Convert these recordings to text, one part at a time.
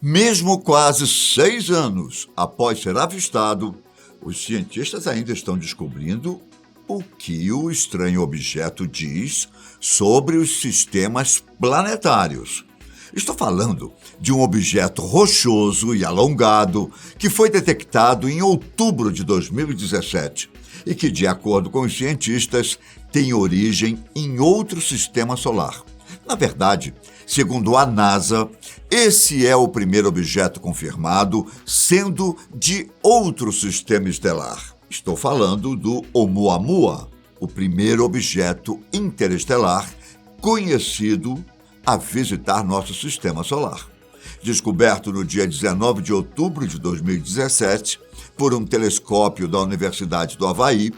Mesmo quase 6 anos após ser avistado, os cientistas ainda estão descobrindo o que o estranho objeto diz sobre os sistemas planetários. Estou falando de um objeto rochoso e alongado que foi detectado em outubro de 2017 e que, de acordo com os cientistas, tem origem em outro sistema solar. Na verdade, segundo a NASA, esse é o primeiro objeto confirmado sendo de outro sistema estelar. Estou falando do Oumuamua, o primeiro objeto interestelar conhecido a visitar nosso sistema solar. Descoberto no dia 19 de outubro de 2017 por um telescópio da Universidade do Havaí,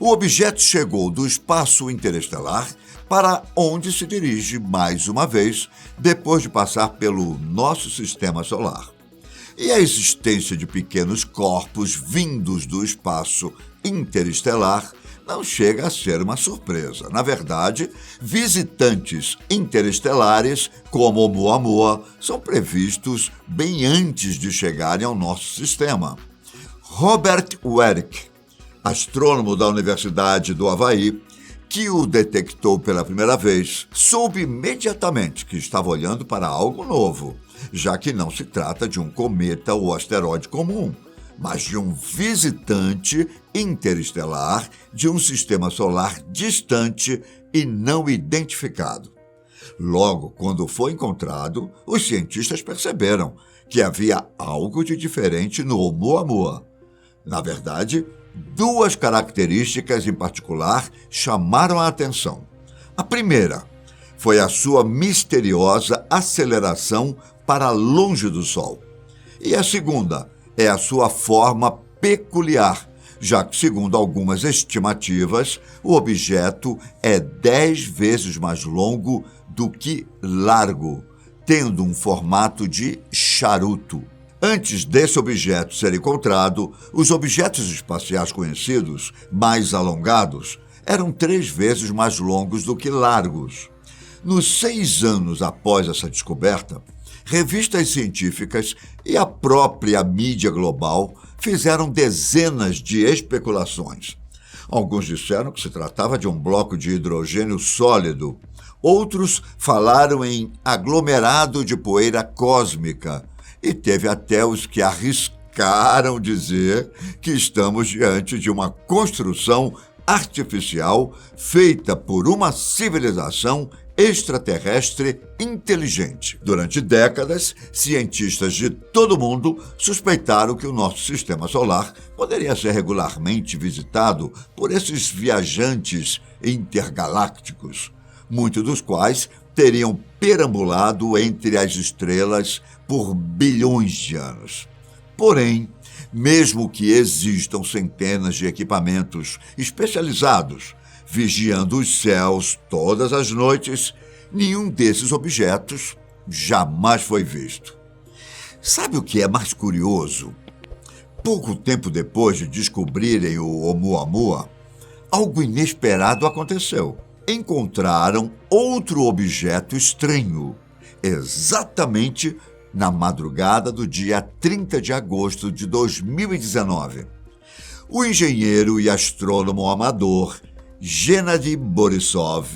o objeto chegou do espaço interestelar para onde se dirige mais uma vez depois de passar pelo nosso sistema solar. E a existência de pequenos corpos vindos do espaço interestelar não chega a ser uma surpresa. Na verdade, visitantes interestelares, como o Oumuamua, são previstos bem antes de chegarem ao nosso sistema. Robert Warwick, astrônomo da Universidade do Havaí, que o detectou pela primeira vez, soube imediatamente que estava olhando para algo novo, já que não se trata de um cometa ou asteroide comum, mas de um visitante interestelar de um sistema solar distante e não identificado. Logo, quando foi encontrado, os cientistas perceberam que havia algo de diferente no Oumuamua. Na verdade, duas características em particular chamaram a atenção. A primeira foi a sua misteriosa aceleração para longe do Sol. E a segunda é a sua forma peculiar, já que, segundo algumas estimativas, o objeto é 10 vezes mais longo do que largo, tendo um formato de charuto. Antes desse objeto ser encontrado, os objetos espaciais conhecidos, mais alongados, eram 3 vezes mais longos do que largos. Nos 6 anos após essa descoberta, revistas científicas e a própria mídia global fizeram dezenas de especulações. Alguns disseram que se tratava de um bloco de hidrogênio sólido. Outros falaram em aglomerado de poeira cósmica. E teve até os que arriscaram dizer que estamos diante de uma construção artificial feita por uma civilização extraterrestre inteligente. Durante décadas, cientistas de todo o mundo suspeitaram que o nosso sistema solar poderia ser regularmente visitado por esses viajantes intergalácticos, muitos dos quais teriam perambulado entre as estrelas por bilhões de anos. Porém, mesmo que existam centenas de equipamentos especializados vigiando os céus todas as noites, nenhum desses objetos jamais foi visto. Sabe o que é mais curioso? Pouco tempo depois de descobrirem o Oumuamua, algo inesperado aconteceu. Encontraram outro objeto estranho, exatamente na madrugada do dia 30 de agosto de 2019. O engenheiro e astrônomo amador Gennady Borisov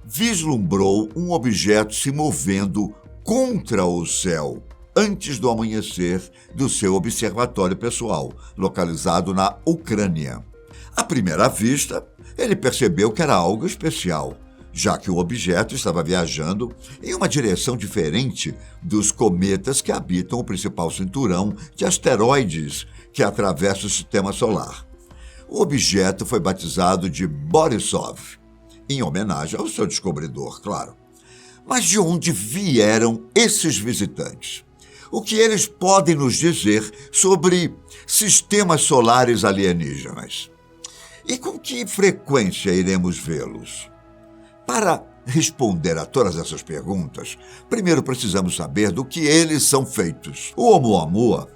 vislumbrou um objeto se movendo contra o céu antes do amanhecer do seu observatório pessoal, localizado na Ucrânia. À primeira vista, ele percebeu que era algo especial, já que o objeto estava viajando em uma direção diferente dos cometas que habitam o principal cinturão de asteroides que atravessa o sistema solar. O objeto foi batizado de Borisov, em homenagem ao seu descobridor, claro. Mas de onde vieram esses visitantes? O que eles podem nos dizer sobre sistemas solares alienígenas? E com que frequência iremos vê-los? Para responder a todas essas perguntas, primeiro precisamos saber do que eles são feitos. O Oumuamua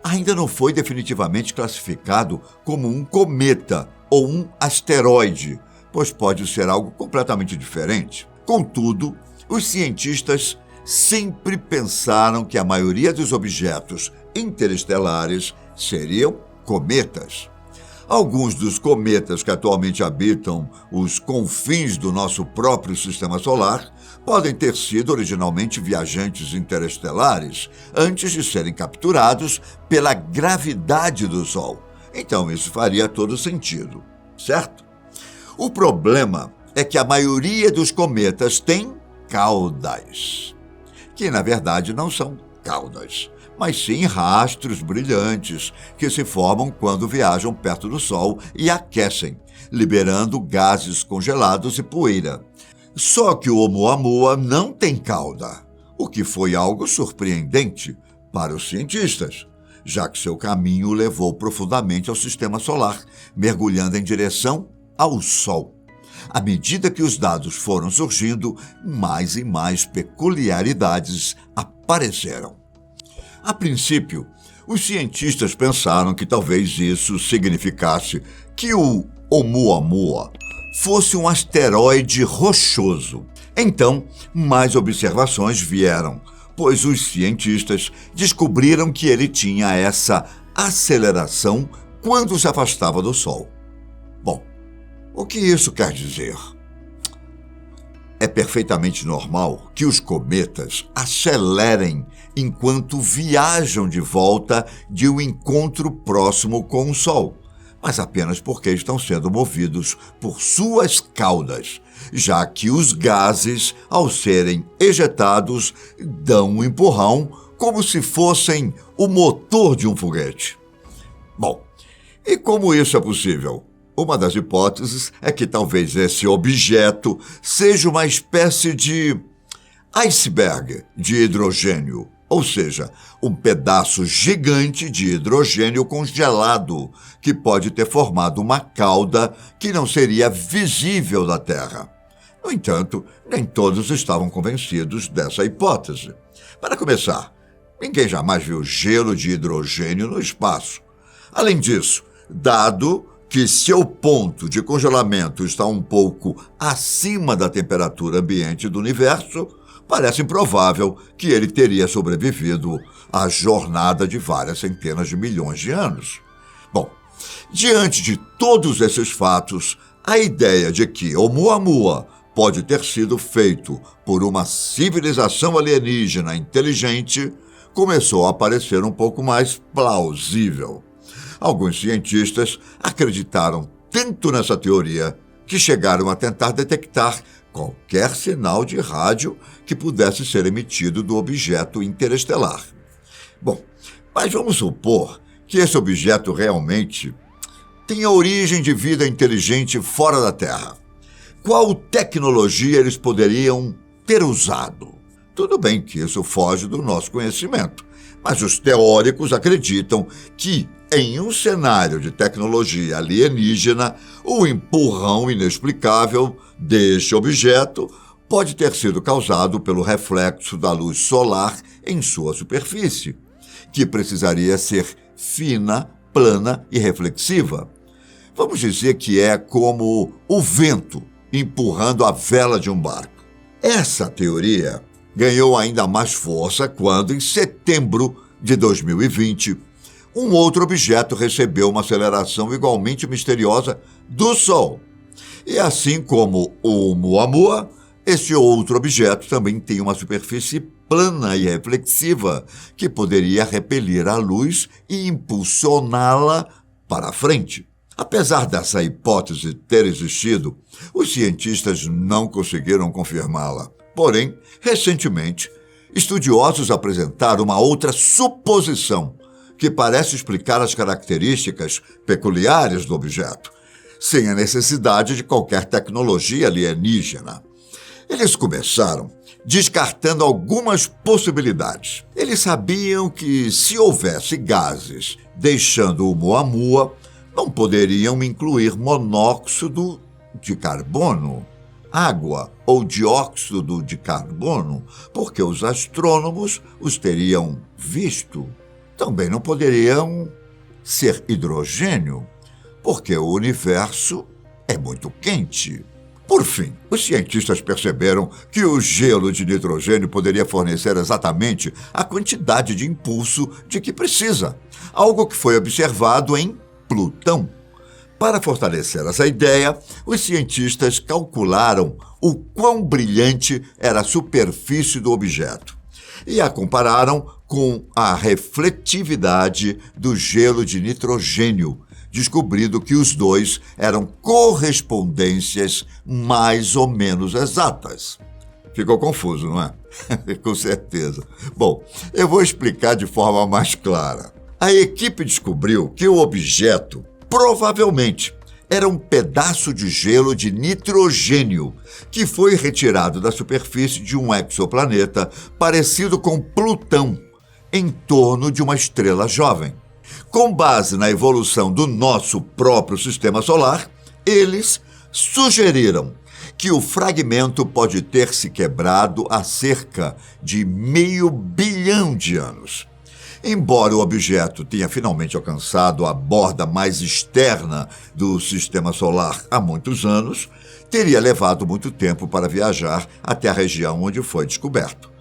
ainda não foi definitivamente classificado como um cometa ou um asteroide, pois pode ser algo completamente diferente. Contudo, os cientistas sempre pensaram que a maioria dos objetos interestelares seriam cometas. Alguns dos cometas que atualmente habitam os confins do nosso próprio sistema solar podem ter sido originalmente viajantes interestelares antes de serem capturados pela gravidade do Sol. Então isso faria todo sentido, certo? O problema é que a maioria dos cometas tem caudas, que na verdade não são caudas, mas sim rastros brilhantes que se formam quando viajam perto do Sol e aquecem, liberando gases congelados e poeira. Só que o Oumuamua não tem cauda, o que foi algo surpreendente para os cientistas, já que seu caminho o levou profundamente ao sistema solar, mergulhando em direção ao Sol. À medida que os dados foram surgindo, mais e mais peculiaridades apareceram. A princípio, os cientistas pensaram que talvez isso significasse que o Oumuamua fosse um asteroide rochoso. Então, mais observações vieram, pois os cientistas descobriram que ele tinha essa aceleração quando se afastava do Sol. Bom, o que isso quer dizer? É perfeitamente normal que os cometas acelerem enquanto viajam de volta de um encontro próximo com o Sol, mas apenas porque estão sendo movidos por suas caudas, já que os gases, ao serem ejetados, dão um empurrão como se fossem o motor de um foguete. Bom, e como isso é possível? Uma das hipóteses é que talvez esse objeto seja uma espécie de iceberg de hidrogênio, ou seja, um pedaço gigante de hidrogênio congelado que pode ter formado uma cauda que não seria visível da Terra. No entanto, nem todos estavam convencidos dessa hipótese. Para começar, ninguém jamais viu gelo de hidrogênio no espaço. Além disso, dado que seu ponto de congelamento está um pouco acima da temperatura ambiente do universo, parece improvável que ele teria sobrevivido à jornada de várias centenas de milhões de anos. Bom, diante de todos esses fatos, a ideia de que Oumuamua pode ter sido feito por uma civilização alienígena inteligente começou a parecer um pouco mais plausível. Alguns cientistas acreditaram tanto nessa teoria que chegaram a tentar detectar qualquer sinal de rádio que pudesse ser emitido do objeto interestelar. Bom, mas vamos supor que esse objeto realmente tenha origem de vida inteligente fora da Terra. Qual tecnologia eles poderiam ter usado? Tudo bem que isso foge do nosso conhecimento, mas os teóricos acreditam que, em um cenário de tecnologia alienígena, o empurrão inexplicável deste objeto pode ter sido causado pelo reflexo da luz solar em sua superfície, que precisaria ser fina, plana e reflexiva. Vamos dizer que é como o vento empurrando a vela de um barco. Essa teoria ganhou ainda mais força quando, em setembro de 2020, um outro objeto recebeu uma aceleração igualmente misteriosa do Sol. E assim como o Oumuamua, esse outro objeto também tem uma superfície plana e reflexiva que poderia repelir a luz e impulsioná-la para a frente. Apesar dessa hipótese ter existido, os cientistas não conseguiram confirmá-la. Porém, recentemente, estudiosos apresentaram uma outra suposição que parece explicar as características peculiares do objeto, sem a necessidade de qualquer tecnologia alienígena. Eles começaram descartando algumas possibilidades. Eles sabiam que, se houvesse gases deixando o Oumuamua, não poderiam incluir monóxido de carbono, água ou dióxido de carbono, porque os astrônomos os teriam visto. Também não poderiam ser hidrogênio, porque o universo é muito quente. Por fim, os cientistas perceberam que o gelo de nitrogênio poderia fornecer exatamente a quantidade de impulso de que precisa, algo que foi observado em Plutão. Para fortalecer essa ideia, os cientistas calcularam o quão brilhante era a superfície do objeto e a compararam com a refletividade do gelo de nitrogênio, descobrindo que os dois eram correspondências mais ou menos exatas. Ficou confuso, não é? Com certeza. Bom, eu vou explicar de forma mais clara. A equipe descobriu que o objeto provavelmente era um pedaço de gelo de nitrogênio que foi retirado da superfície de um exoplaneta parecido com Plutão, em torno de uma estrela jovem. Com base na evolução do nosso próprio sistema solar, eles sugeriram que o fragmento pode ter se quebrado há cerca de 500 milhões de anos. Embora o objeto tenha finalmente alcançado a borda mais externa do sistema solar há muitos anos, teria levado muito tempo para viajar até a região onde foi descoberto.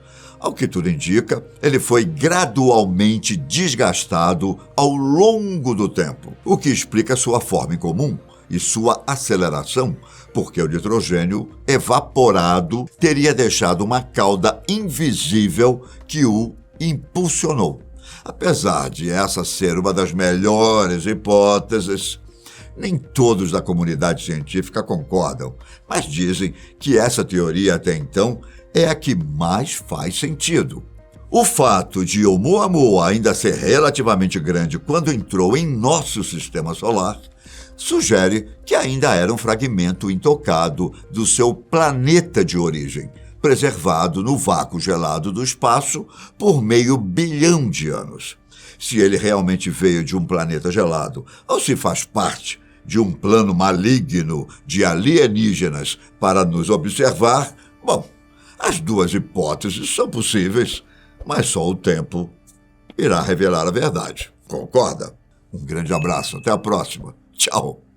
Ao que tudo indica, ele foi gradualmente desgastado ao longo do tempo, o que explica sua forma incomum e sua aceleração, porque o nitrogênio evaporado teria deixado uma cauda invisível que o impulsionou. Apesar de essa ser uma das melhores hipóteses, nem todos da comunidade científica concordam, mas dizem que essa teoria até então é a que mais faz sentido. O fato de Oumuamua ainda ser relativamente grande quando entrou em nosso sistema solar sugere que ainda era um fragmento intocado do seu planeta de origem, preservado no vácuo gelado do espaço por 500 milhões de anos. Se ele realmente veio de um planeta gelado ou se faz parte de um plano maligno de alienígenas para nos observar, bom, as duas hipóteses são possíveis, mas só o tempo irá revelar a verdade. Concorda? Um grande abraço, até a próxima. Tchau.